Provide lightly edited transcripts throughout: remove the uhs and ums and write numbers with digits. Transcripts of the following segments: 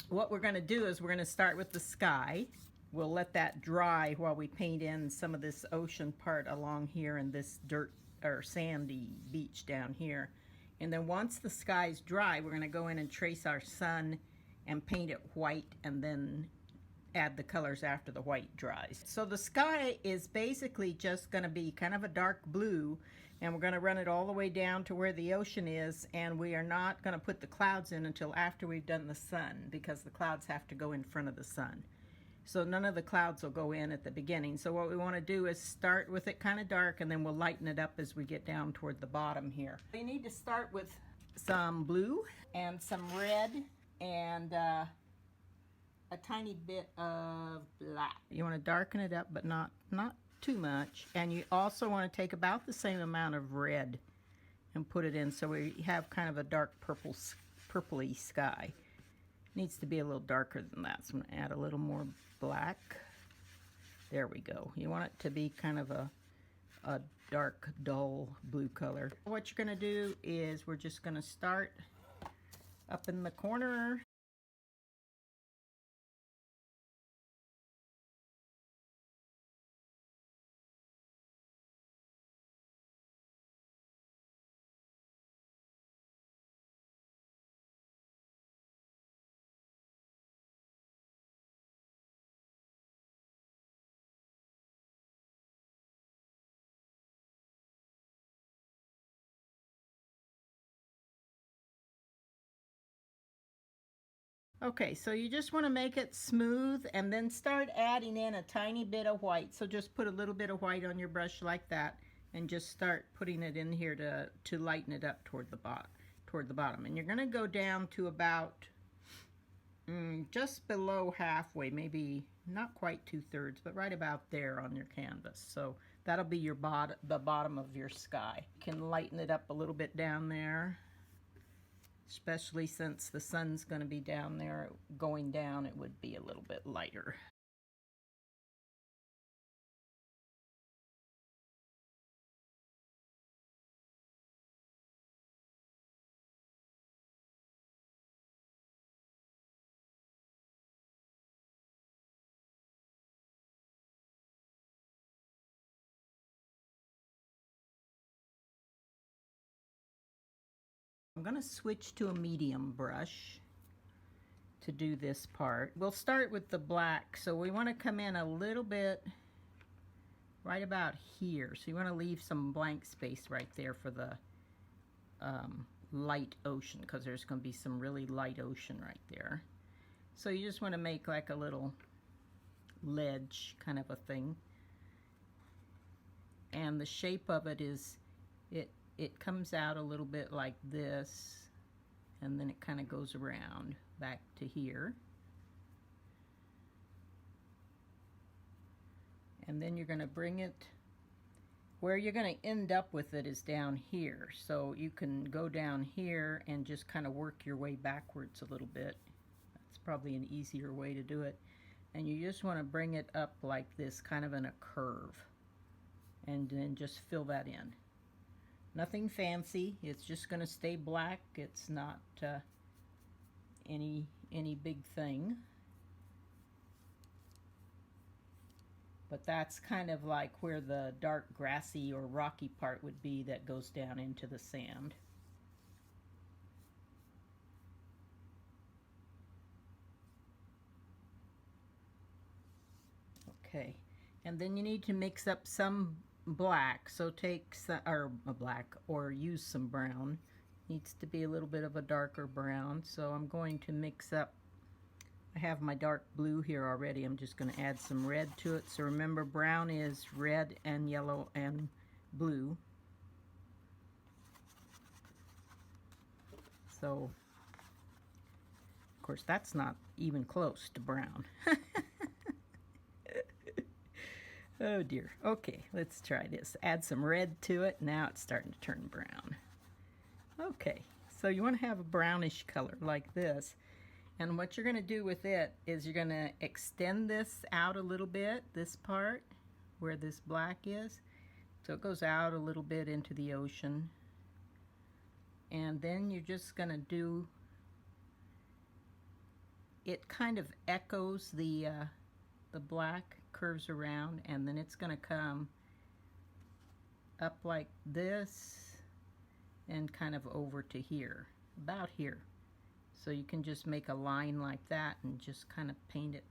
what we're going to do is we're going to start with the sky. We'll let that dry while we paint in some of this ocean part along here and this dirt or sandy beach down here. And then once the sky's dry, we're going to go in and trace our sun and paint it white and then add the colors after the white dries. So the sky is basically just going to be kind of a dark blue, and we're going to run it all the way down to where the ocean is, and we are not going to put the clouds in until after we've done the sun, because the clouds have to go in front of the sun. So none of the clouds will go in at the beginning. So what we want to do is start with it kind of dark, and then we'll lighten it up as we get down toward the bottom here. You need to start with some blue and some red and a tiny bit of black. You want to darken it up, but not too much. And you also want to take about the same amount of red and put it in, so we have kind of a dark purpley sky. Needs to be a little darker than that, so I'm going to add a little more black. There we go. You want it to be kind of a dark, dull blue color. What you're going to do is we're just going to start up in the corner. Okay, so you just want to make it smooth and then start adding in a tiny bit of white. So just put a little bit of white on your brush like that and just start putting it in here to lighten it up toward the bottom. And you're going to go down to about just below halfway, maybe not quite 2/3, but right about there on your canvas. So that'll be your the bottom of your sky. You can lighten it up a little bit down there, especially since the sun's going to be down there. Going down, it would be a little bit lighter. I'm going to switch to a medium brush to do this part. We'll start with the black, so we want to come in a little bit right about here. So you want to leave some blank space right there for the light ocean, because there's going to be some really light ocean right there. So you just want to make like a little ledge kind of a thing. And the shape of it is, it comes out a little bit like this, and then it kind of goes around back to here. And then you're going to bring it, where you're going to end up with it is down here. So you can go down here and just kind of work your way backwards a little bit. That's probably an easier way to do it. And you just want to bring it up like this, kind of in a curve. And then just fill that in. Nothing fancy, it's just going to stay black. It's not any big thing. But that's kind of like where the dark grassy or rocky part would be that goes down into the sand. Okay, and then you need to mix up some black, so take some, or a black, or use some brown. Needs to be a little bit of a darker brown, so I'm going to mix up, I have my dark blue here already. I'm just going to add some red to it. So remember, brown is red and yellow and blue. So of course that's not even close to brown. Oh dear. Okay, let's try this. Add some red to it. Now it's starting to turn brown. Okay, so you want to have a brownish color like this. And what you're going to do with it is you're going to extend this out a little bit, this part where this black is. So it goes out a little bit into the ocean. And then you're just going to do it kind of echoes the black, curves around, and then it's going to come up like this and kind of over to here, about here. So you can just make a line like that and just kind of paint it.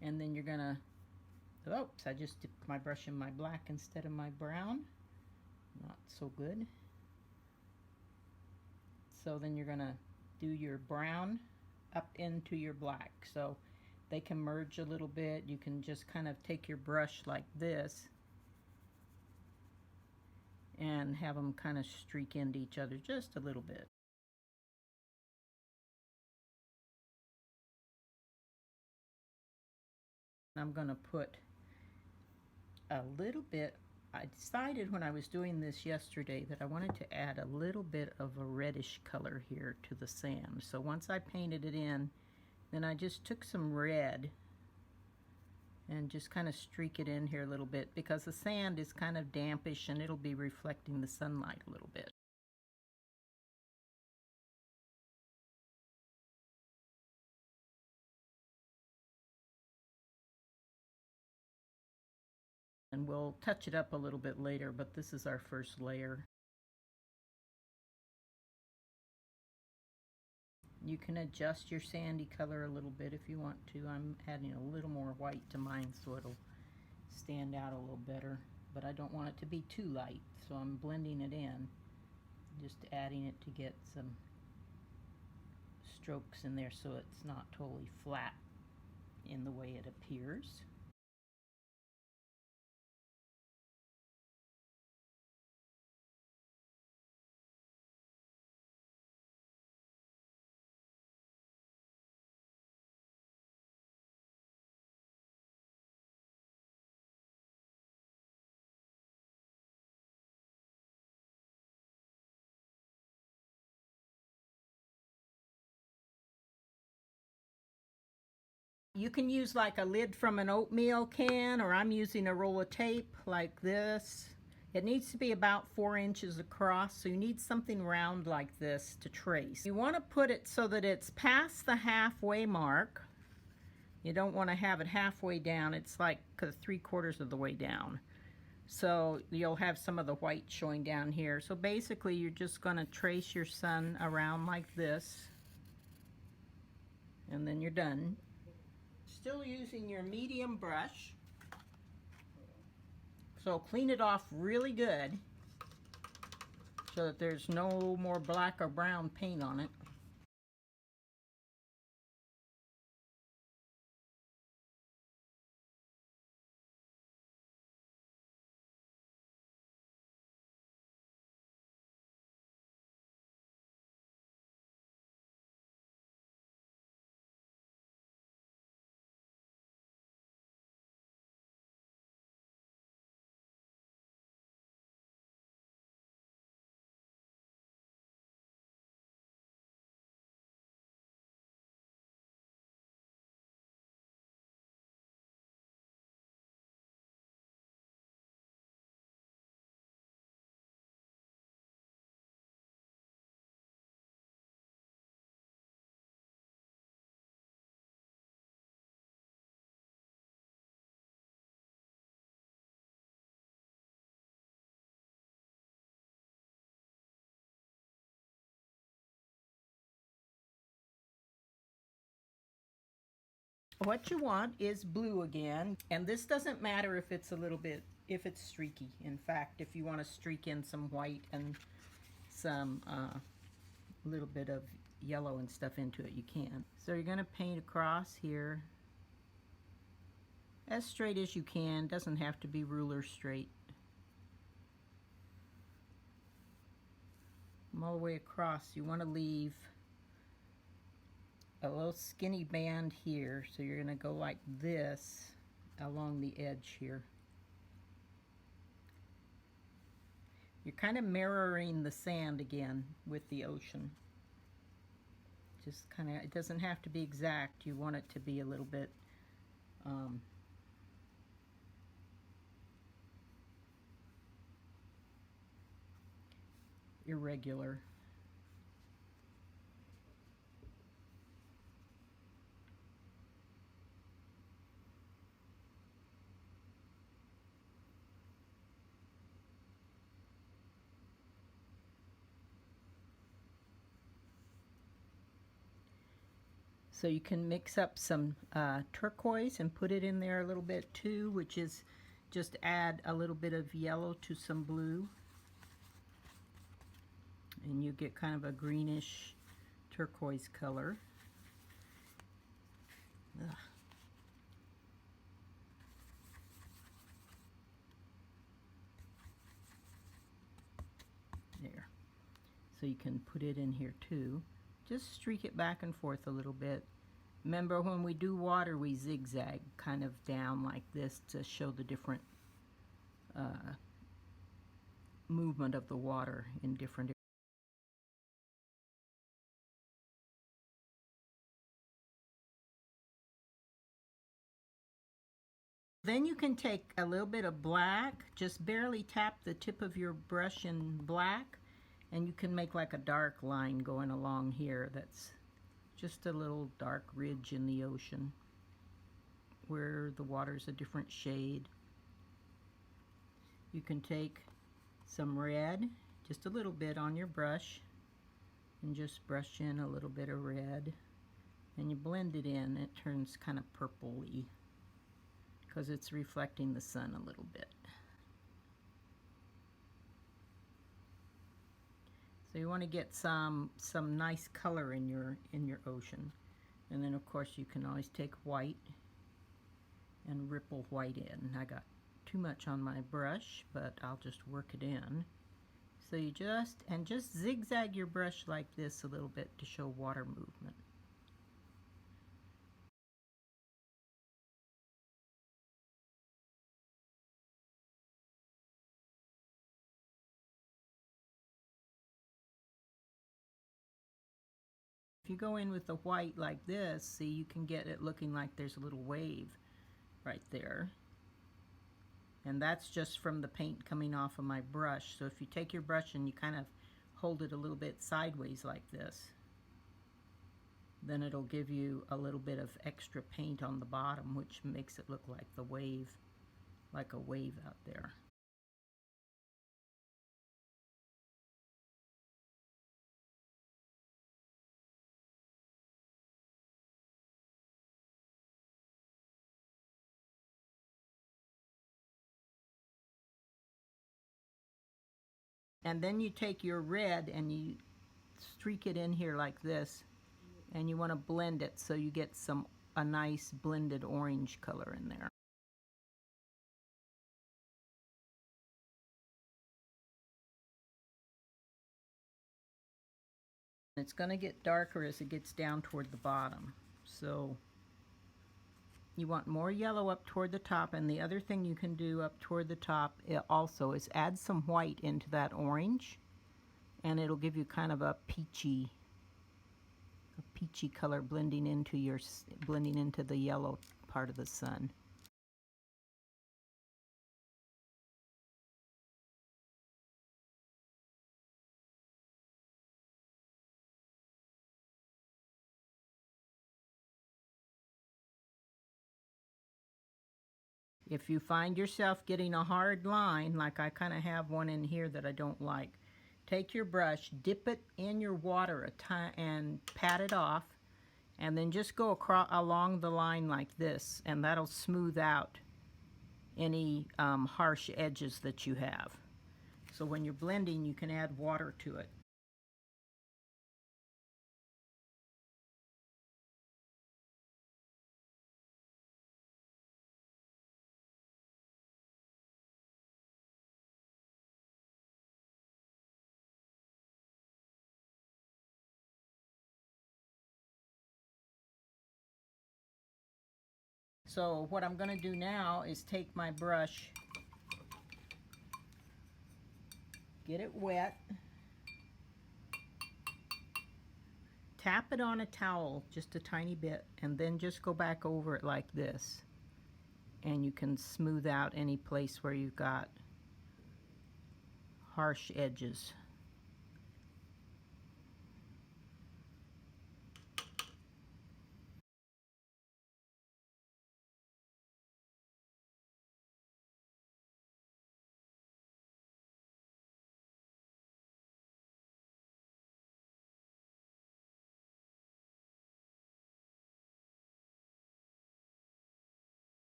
And then you're gonna, oops, I just dipped my brush in my black instead of my brown. Not so good. So then you're gonna do your brown up into your black. So they can merge a little bit. You can just kind of take your brush like this and have them kind of streak into each other just a little bit. I'm going to put a little bit, I decided when I was doing this yesterday that I wanted to add a little bit of a reddish color here to the sand. So once I painted it in, then I just took some red and just kind of streak it in here a little bit, because the sand is kind of dampish and it'll be reflecting the sunlight a little bit. And we'll touch it up a little bit later, but this is our first layer. You can adjust your sandy color a little bit if you want to. I'm adding a little more white to mine so it'll stand out a little better, but I don't want it to be too light, so I'm blending it in, just adding it to get some strokes in there so it's not totally flat in the way it appears. You can use like a lid from an oatmeal can, or I'm using a roll of tape like this. It needs to be about 4 inches across, so you need something round like this to trace. You want to put it so that it's past the halfway mark. You don't want to have it halfway down. It's like 3/4 of the way down. So you'll have some of the white showing down here. So basically you're just going to trace your sun around like this, and then you're done. Still using your medium brush, so clean it off really good so that there's no more black or brown paint on it. What you want is blue again, and this doesn't matter if it's a little bit, if it's streaky. In fact, if you want to streak in some white and some little bit of yellow and stuff into it, you can. So you're going to paint across here as straight as you can. Doesn't have to be ruler straight. All the way across. You want to leave a little skinny band here, so you're going to go like this along the edge here. You're kind of mirroring the sand again with the ocean. Just kind of, it doesn't have to be exact. You want it to be a little bit irregular. So you can mix up some turquoise and put it in there a little bit too, which is just add a little bit of yellow to some blue. And you get kind of a greenish turquoise color. Ugh. There. So you can put it in here too. Just streak it back and forth a little bit. Remember, when we do water, we zigzag kind of down like this to show the different movement of the water in different areas. Then you can take a little bit of black, just barely tap the tip of your brush in black, and you can make like a dark line going along here that's just a little dark ridge in the ocean where the water's a different shade. You can take some red, just a little bit on your brush, and just brush in a little bit of red, and you blend it in. It turns kind of purpley because it's reflecting the sun a little bit. So you want to get some nice color in your ocean. And then of course you can always take white and ripple white in. I got too much on my brush, but I'll just work it in. So you just zigzag your brush like this a little bit to show water movement. If you go in with the white like this, see, you can get it looking like there's a little wave right there. And that's just from the paint coming off of my brush. So if you take your brush and you kind of hold it a little bit sideways like this, then it'll give you a little bit of extra paint on the bottom, which makes it look like the wave, like a wave out there. And then you take your red and you streak it in here like this, and you want to blend it so you get a nice blended orange color in there. It's going to get darker as it gets down toward the bottom. So you want more yellow up toward the top, and the other thing you can do up toward the top also is add some white into that orange, and it'll give you kind of a peachy color blending into the yellow part of the sun. If you find yourself getting a hard line, like I kind of have one in here that I don't like, take your brush, dip it in your water and pat it off, and then just go along the line like this, and that'll smooth out any harsh edges that you have. So when you're blending, you can add water to it. So what I'm going to do now is take my brush, get it wet, tap it on a towel just a tiny bit, and then just go back over it like this. And you can smooth out any place where you've got harsh edges.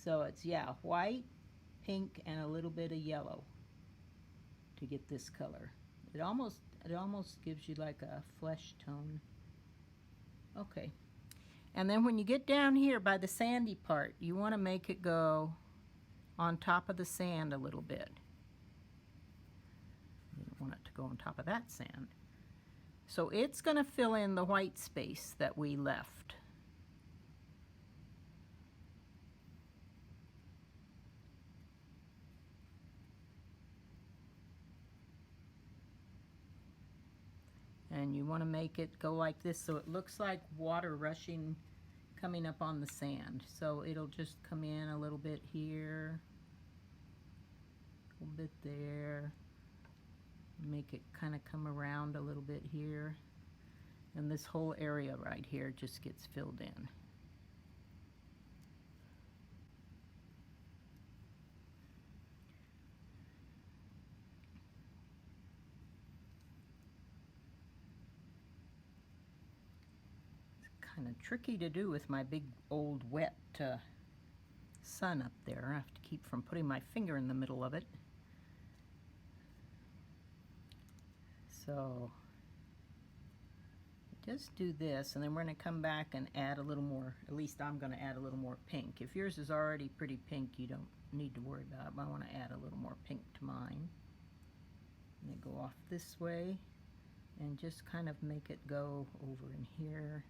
So it's, yeah, white, pink, and a little bit of yellow to get this color. It almost gives you like a flesh tone. Okay. And then when you get down here by the sandy part, you want to make it go on top of the sand a little bit. You don't want it to go on top of that sand. So it's going to fill in the white space that we left. And you want to make it go like this so it looks like water rushing, coming up on the sand. So it'll just come in a little bit here, a little bit there, make it kind of come around a little bit here, and this whole area right here just gets filled in. Kind of tricky to do with my big old wet sun up there. I have to keep from putting my finger in the middle of it. So just do this, and then we're going to come back and add a little more. At least I'm going to add a little more pink. If yours is already pretty pink, you don't need to worry about it, but I want to add a little more pink to mine. And then go off this way and just kind of make it go over in here.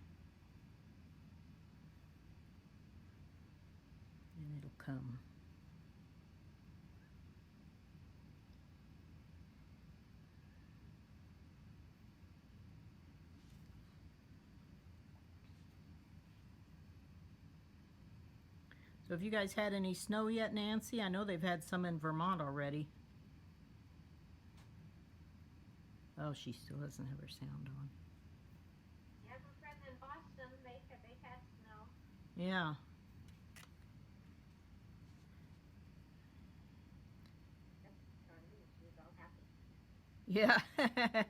And it'll come. So have you guys had any snow yet, Nancy? I know they've had some in Vermont already. Oh, she still doesn't have her sound on. Yeah, my friend in Boston, they had snow. Yeah. Yeah.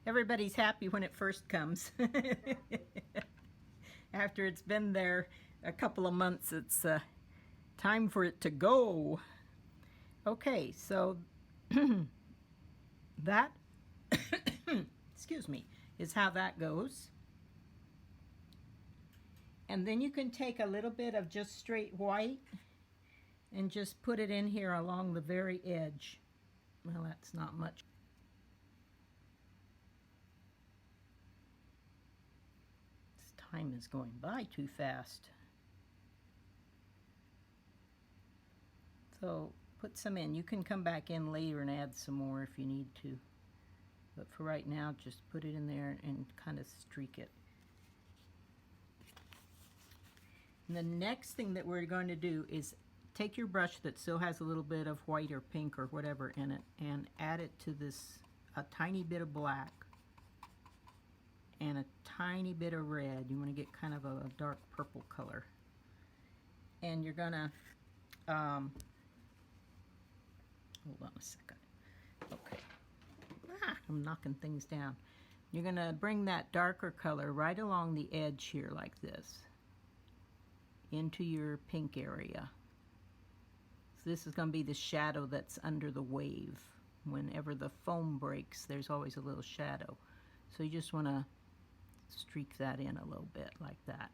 Everybody's happy when it first comes. After it's been there a couple of months, it's time for it to go. Okay, so that, excuse me, is how that goes. And then you can take a little bit of just straight white and just put it in here along the very edge. Well, that's not much. This time is going by too fast. So put some in. You can come back in later and add some more if you need to. But for right now, just put it in there and kind of streak it. And the next thing that we're going to do is take your brush that still has a little bit of white or pink or whatever in it and add it to this, a tiny bit of black and a tiny bit of red. You want to get kind of a dark purple color. And you're going to, hold on a second. Okay. I'm knocking things down. You're going to bring that darker color right along the edge here like this into your pink area. So this is going to be the shadow that's under the wave. Whenever the foam breaks, there's always a little shadow. So you just want to streak that in a little bit like that.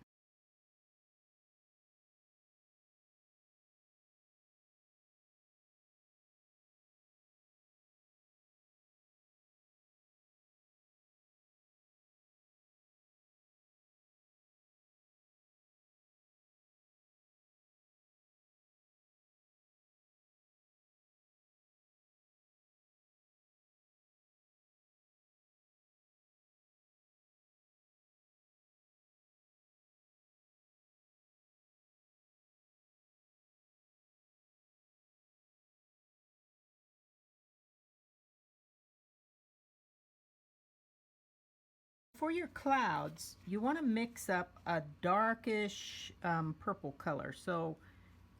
For your clouds, you want to mix up a darkish purple color. So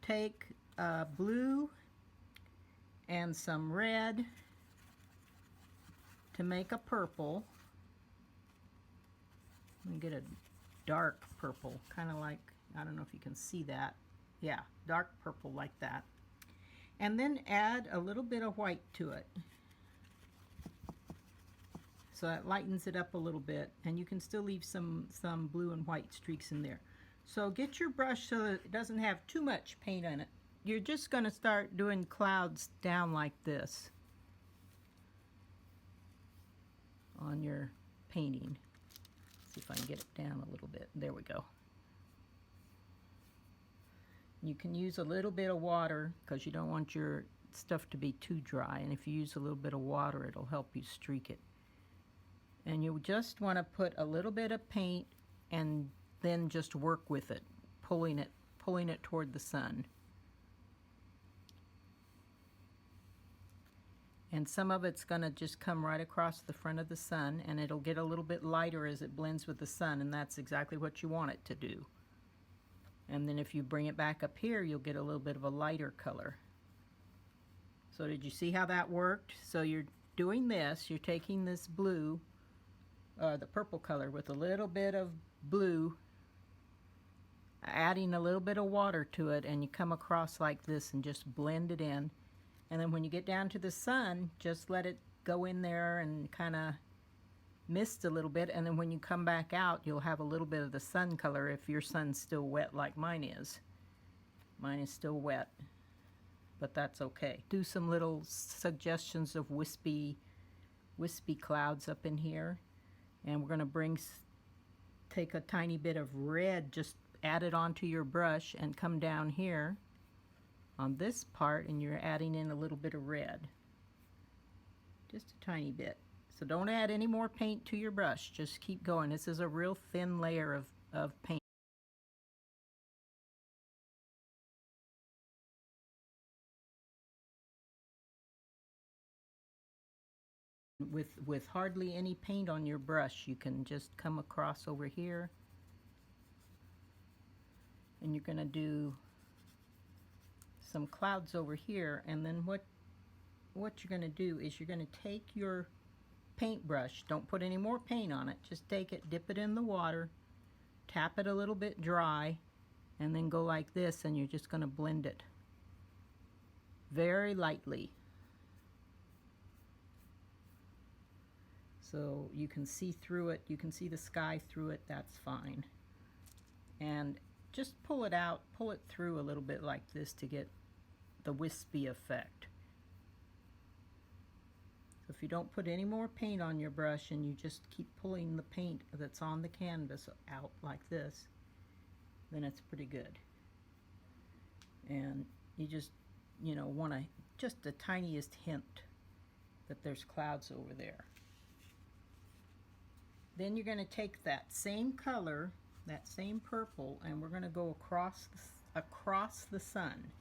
take blue and some red to make a purple. Let me get a dark purple, kind of like, I don't know if you can see that. Yeah, dark purple like that. And then add a little bit of white to it. So that lightens it up a little bit, and you can still leave some blue and white streaks in there. So get your brush so that it doesn't have too much paint on it. You're just going to start doing clouds down like this on your painting. See if I can get it down a little bit. There we go. You can use a little bit of water because you don't want your stuff to be too dry, and if you use a little bit of water, it'll help you streak it. And you just want to put a little bit of paint and then just work with it, pulling it toward the sun. And some of it's going to just come right across the front of the sun, and it'll get a little bit lighter as it blends with the sun, and that's exactly what you want it to do. And then if you bring it back up here, you'll get a little bit of a lighter color. So did you see how that worked? So you're doing this, you're taking this blue, the purple color with a little bit of blue, adding a little bit of water to it, and you come across like this and just blend it in. And then when you get down to the sun, just let it go in there and kind of mist a little bit, and then when you come back out, you'll have a little bit of the sun color if your sun's still wet like mine is. Mine is still wet, but that's okay. Do some little suggestions of wispy clouds up in here. And we're going to take a tiny bit of red, just add it onto your brush and come down here on this part, and you're adding in a little bit of red. Just a tiny bit. So don't add any more paint to your brush. Just keep going. This is a real thin layer of paint. With hardly any paint on your brush, you can just come across over here, and you're going to do some clouds over here. And then what you're going to do is you're going to take your paintbrush, don't put any more paint on it, just take it, dip it in the water, tap it a little bit dry, and then go like this, and you're just going to blend it very lightly. So you can see through it, you can see the sky through it, that's fine. And just pull it out, pull it through a little bit like this to get the wispy effect. So if you don't put any more paint on your brush and you just keep pulling the paint that's on the canvas out like this, then it's pretty good. And you just, want just the tiniest hint that there's clouds over there. Then you're going to take that same color, that same purple, and we're going to go across the sun.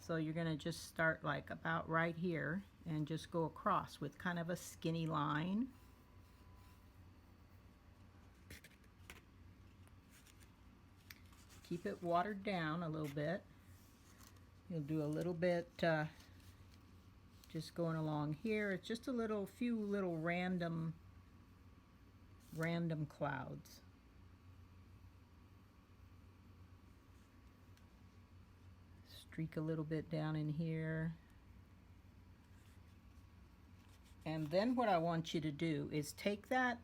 So you're going to just start like about right here and just go across with kind of a skinny line. Keep it watered down a little bit. You'll do a little bit just going along here. It's just a few little random clouds. Streak a little bit down in here. And then what I want you to do is take that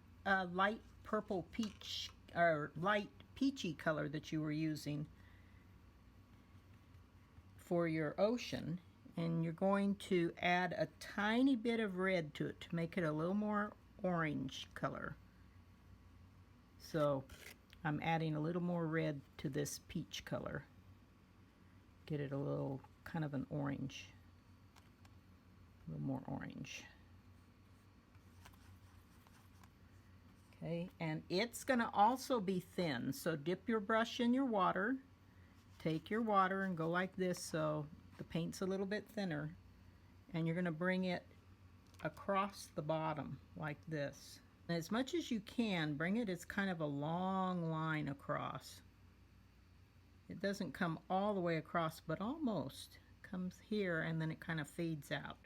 light purple peach, or light peachy color that you were using for your ocean, and you're going to add a tiny bit of red to it to make it a little more orange color. So I'm adding a little more red to this peach color. Get it a little kind of an orange. A little more orange. Okay, and it's going to also be thin. So dip your brush in your water. Take your water and go like this so the paint's a little bit thinner. And you're going to bring it across the bottom like this. And as much as you can, bring it as kind of a long line across. It doesn't come all the way across, but almost. It comes here and then it kind of fades out.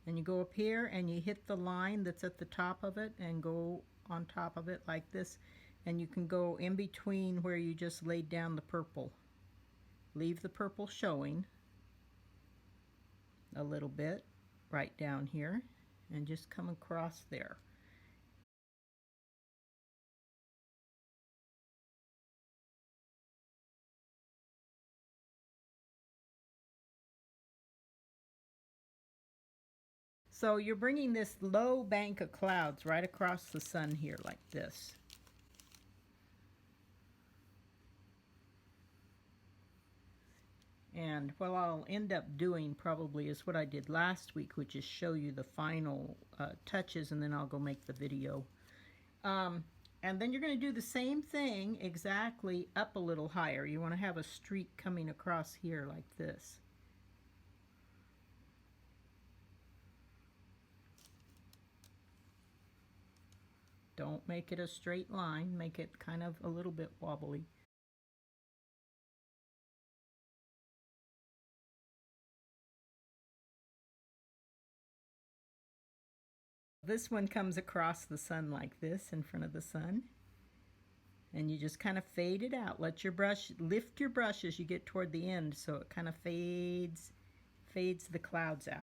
And you go up here and you hit the line that's at the top of it and go on top of it like this. And you can go in between where you just laid down the purple. Leave the purple showing a little bit right down here and just come across there. So you're bringing this low bank of clouds right across the sun here like this. And what I'll end up doing probably is what I did last week, which is show you the final touches, and then I'll go make the video. And then you're going to do the same thing exactly up a little higher. You want to have a streak coming across here like this. Don't make it a straight line, make it kind of a little bit wobbly. This one comes across the sun like this in front of the sun. And you just kind of fade it out. Let your brush, lift your brush as you get toward the end so it kind of fades the clouds out.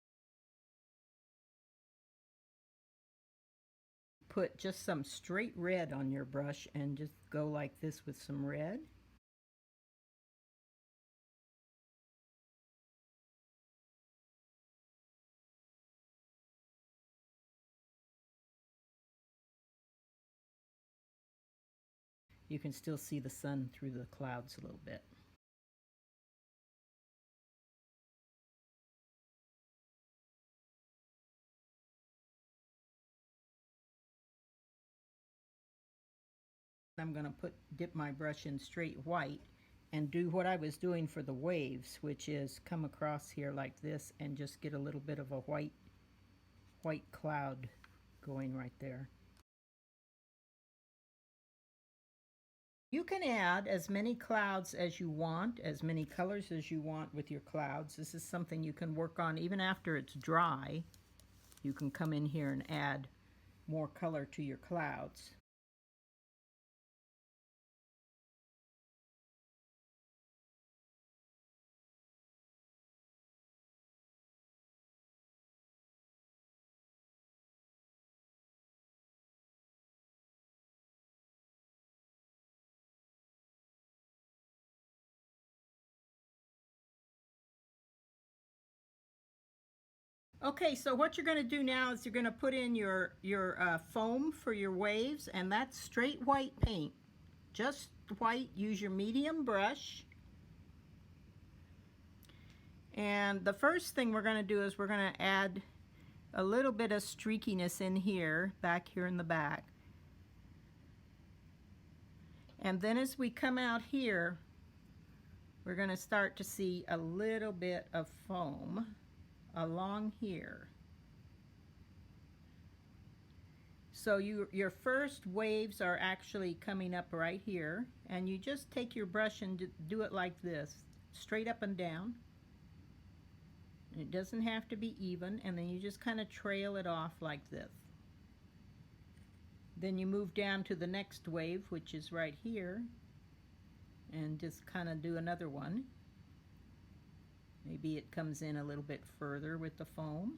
Put just some straight red on your brush and just go like this with some red. You can still see the sun through the clouds a little bit. I'm going to dip my brush in straight white and do what I was doing for the waves, which is come across here like this and just get a little bit of a white cloud going right there. You can add as many clouds as you want, as many colors as you want with your clouds. This is something you can work on even after it's dry. You can come in here and add more color to your clouds. Okay, so what you're going to do now is you're going to put in your foam for your waves, and that's straight white paint. Just white. Use your medium brush. And the first thing we're going to do is we're going to add a little bit of streakiness in here, back here in the back. And then as we come out here, we're going to start to see a little bit of foam along here. So your first waves are actually coming up right here, and you just take your brush and do it like this, straight up and down. And it doesn't have to be even, and then you just kind of trail it off like this. Then you move down to the next wave, which is right here, and just kind of do another one. Maybe it comes in a little bit further with the foam.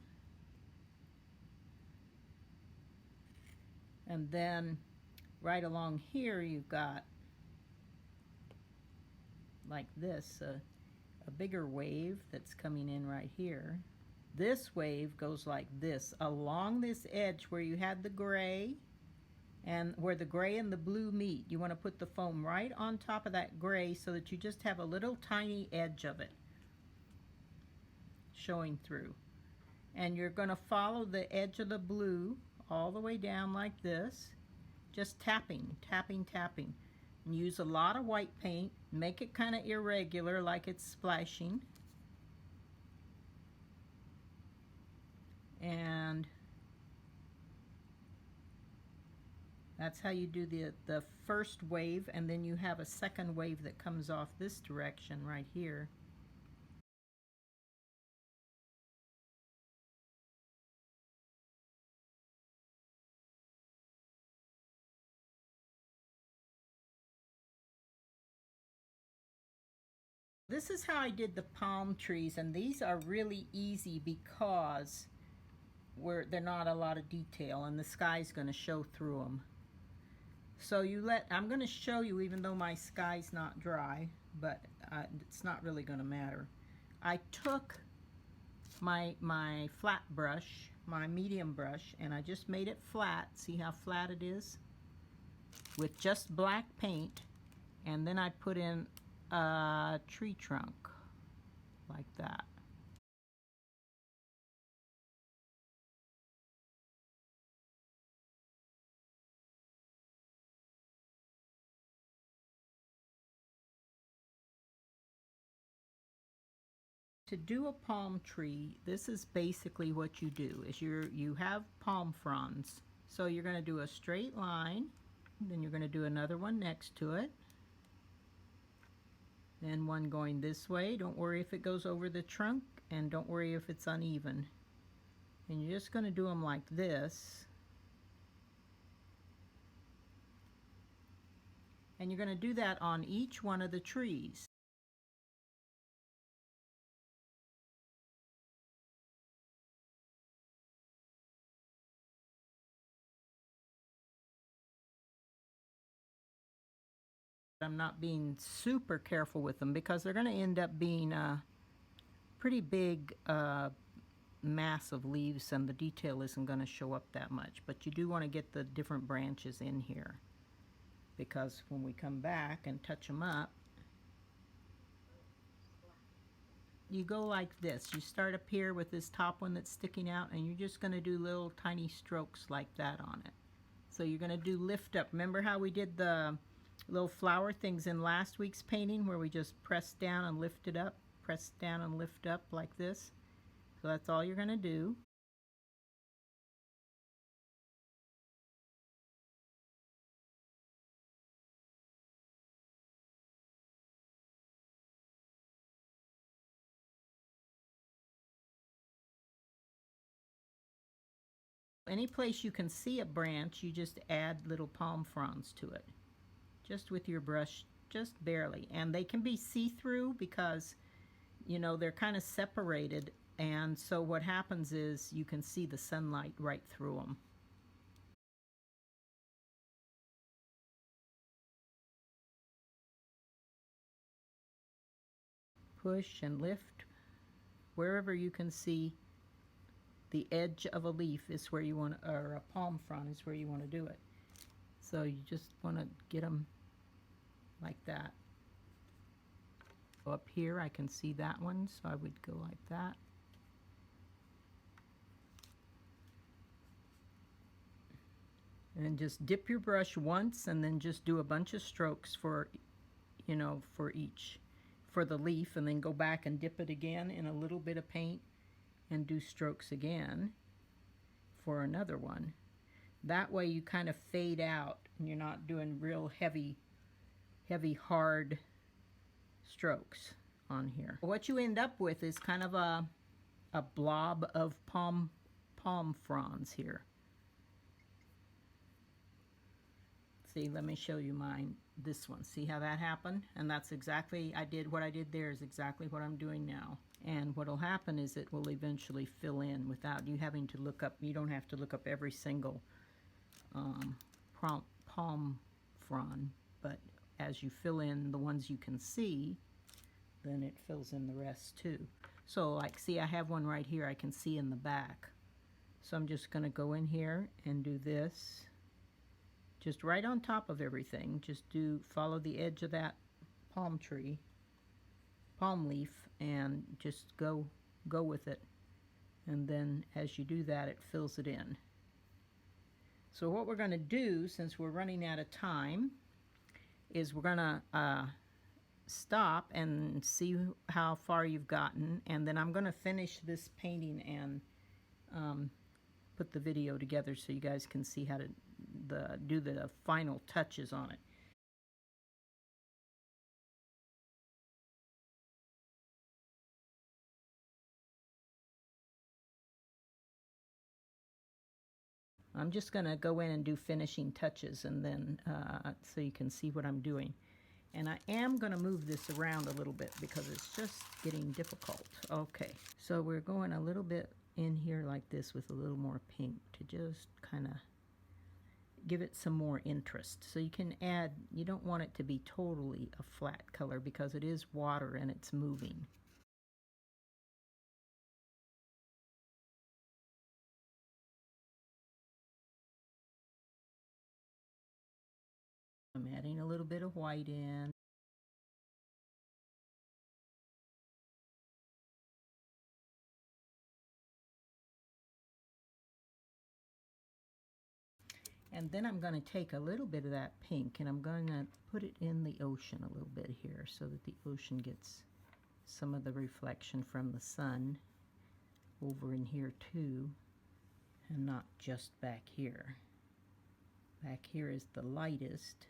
And then right along here you've got like this, a bigger wave that's coming in right here. This wave goes like this along this edge where you had the gray, and where the gray and the blue meet. You want to put the foam right on top of that gray so that you just have a little tiny edge of it showing through. And you're going to follow the edge of the blue all the way down like this, just tapping, tapping, tapping. And use a lot of white paint. Make it kind of irregular, like it's splashing. And that's how you do the first wave, and then you have a second wave that comes off this direction right here. This is how I did the palm trees, and these are really easy because they're not a lot of detail, and the sky's going to show through them. So I'm going to show you, even though my sky's not dry, but it's not really going to matter. I took my flat brush, my medium brush, and I just made it flat. See how flat it is? With just black paint, and then I put in a tree trunk like that. To do a palm tree, this is basically what you do. Is you have palm fronds. So you're going to do a straight line, then you're going to do another one next to it, then one going this way. Don't worry if it goes over the trunk, and don't worry if it's uneven. And you're just going to do them like this. And you're going to do that on each one of the trees. I'm not being super careful with them because they're going to end up being a pretty big mass of leaves, and the detail isn't going to show up that much. But you do want to get the different branches in here, because when we come back and touch them up, you go like this. You start up here with this top one that's sticking out, and you're just going to do little tiny strokes like that on it. So you're going to do lift up. Remember how we did the little flower things in last week's painting, where we just pressed down and lifted up, press down and lift up like this? So that's all you're going to do. Any place you can see a branch, you just add little palm fronds to it, just with your brush, just barely. And they can be see-through because, you know, they're kind of separated, and so what happens is you can see the sunlight right through them. Push and lift. Wherever you can see the edge of a leaf is where you want, or a palm frond is where you want to do it. So you just want to get them like that. Up here I can see that one, so I would go like that. And just dip your brush once, and then just do a bunch of strokes for, you know, for the leaf, and then go back and dip it again in a little bit of paint and do strokes again for another one. That way you kind of fade out, and you're not doing real heavy hard strokes on here. What you end up with is kind of a blob of palm fronds here. See, let me show you mine. This one. See how that happened? And that's exactly, what I did there is exactly what I'm doing now. And what'll happen is it will eventually fill in without you having to look up. You don't have to look up every single palm frond, but as you fill in the ones you can see, then it fills in the rest too. So like, see, I have one right here I can see in the back. So I'm just going to go in here and do this. Just right on top of everything. Just follow the edge of that palm leaf, and just go with it. And then as you do that, it fills it in. So what we're going to do, since we're running out of time, is we're going to stop and see how far you've gotten, and then I'm going to finish this painting and put the video together so you guys can see how to do the final touches on it. I'm just going to go in and do finishing touches, and then so you can see what I'm doing. And I am going to move this around a little bit because it's just getting difficult. Okay, so we're going a little bit in here like this with a little more pink to just kind of give it some more interest. So you can add, you don't want it to be totally a flat color because it is water and it's moving. I'm adding a little bit of white in. And then I'm going to take a little bit of that pink and I'm going to put it in the ocean a little bit here so that the ocean gets some of the reflection from the sun over in here too, and not just back here. Back here is the lightest.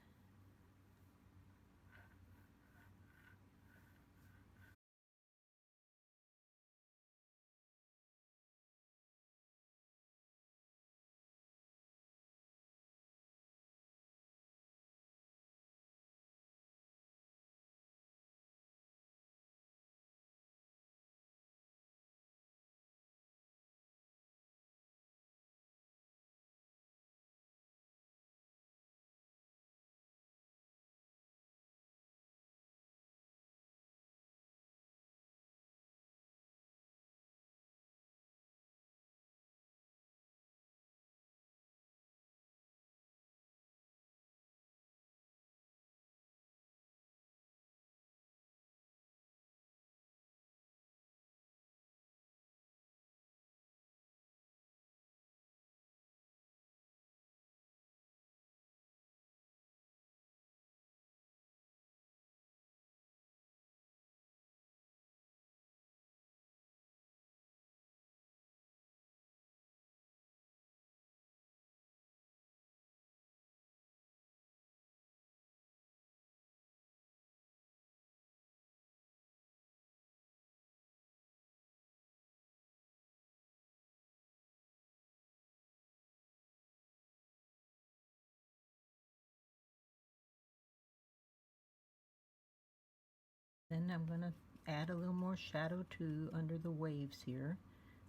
Then I'm going to add a little more shadow too under the waves here,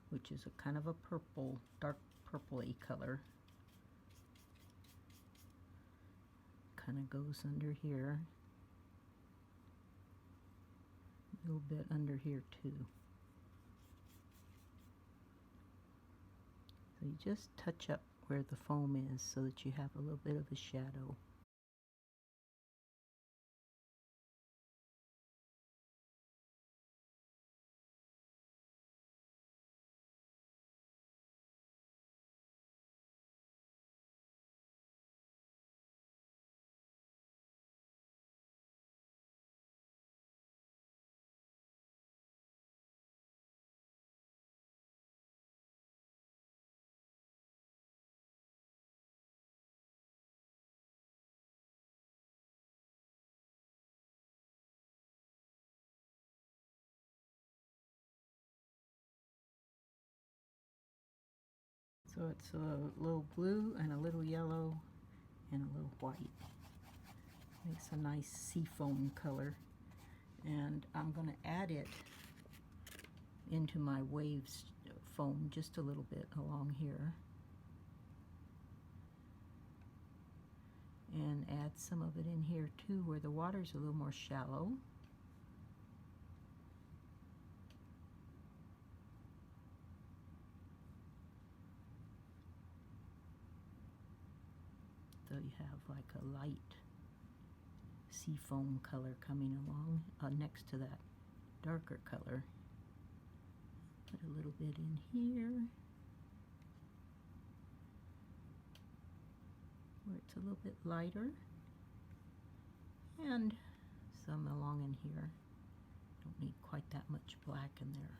which is a kind of a purple, dark purpley color. Kind of goes under here. A little bit under here too. So you just touch up where the foam is so that you have a little bit of a shadow. So it's a little blue and a little yellow and a little white. Makes a nice seafoam color. And I'm going to add it into my waves foam just a little bit along here. And add some of it in here too where the water's a little more shallow. So you have like a light seafoam color coming along next to that darker color. Put a little bit in here where it's a little bit lighter, and some along in here. Don't need quite that much black in there.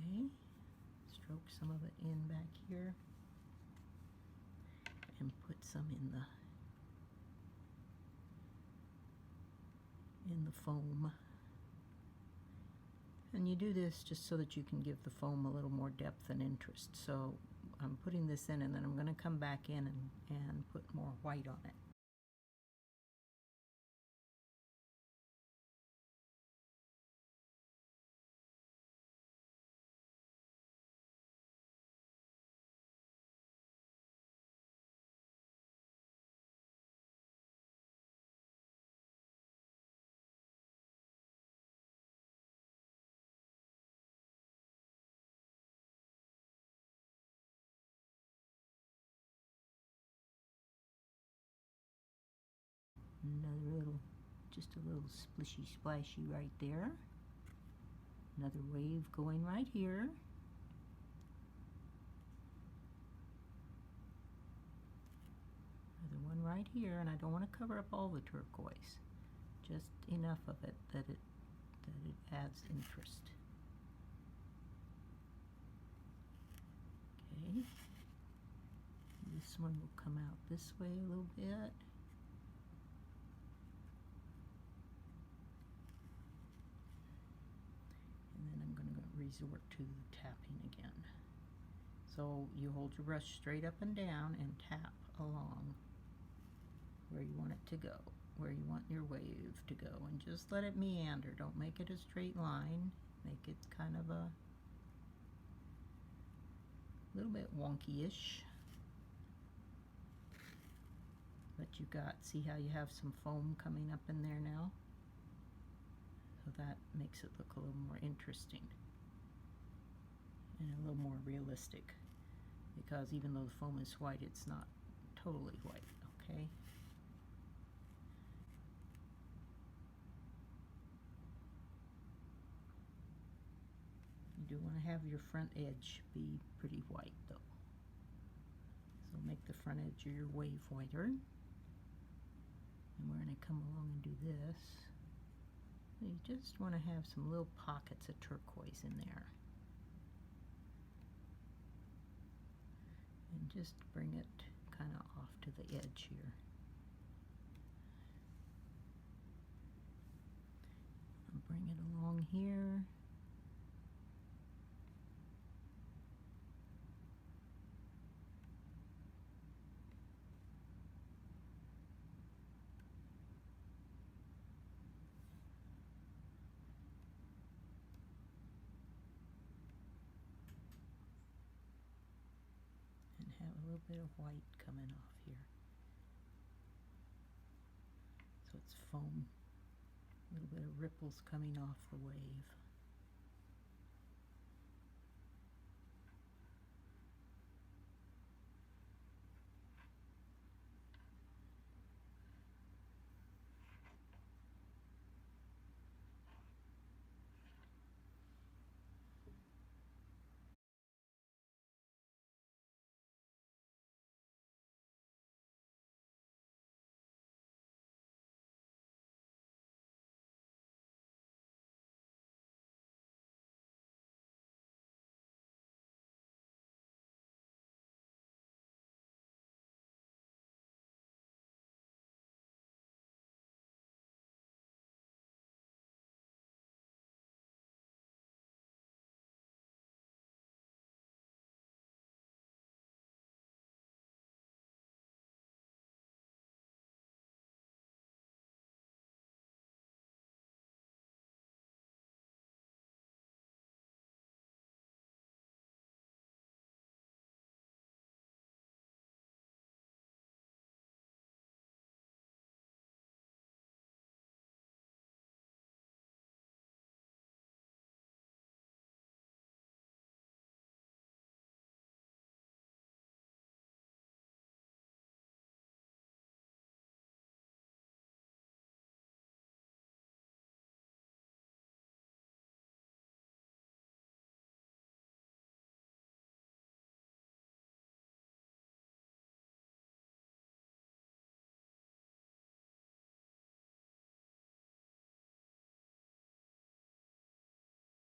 Okay, stroke some of it in back here and put some in the foam. And you do this just so that you can give the foam a little more depth and interest. So I'm putting this in, and then I'm going to come back in and put more white on it. Another little, just a little splishy splashy right there. Another wave going right here. Another one right here, and I don't want to cover up all the turquoise. Just enough of it that it adds interest. Okay. This one will come out this way a little bit. And then I'm going to resort to the tapping again. So you hold your brush straight up and down and tap along where you want it to go, where you want your wave to go, and just let it meander. Don't make it a straight line. Make it kind of a little bit wonky-ish. But you got, see how you have some foam coming up in there now? So that makes it look a little more interesting and a little more realistic, because even though the foam is white, it's not totally white, okay? You do want to have your front edge be pretty white though. So make the front edge of your wave whiter. And we're going to come along and do this. You just want to have some little pockets of turquoise in there. And just bring it kind of off to the edge here. And bring it along here. Have a little bit of white coming off here. So it's foam, a little bit of ripples coming off the wave.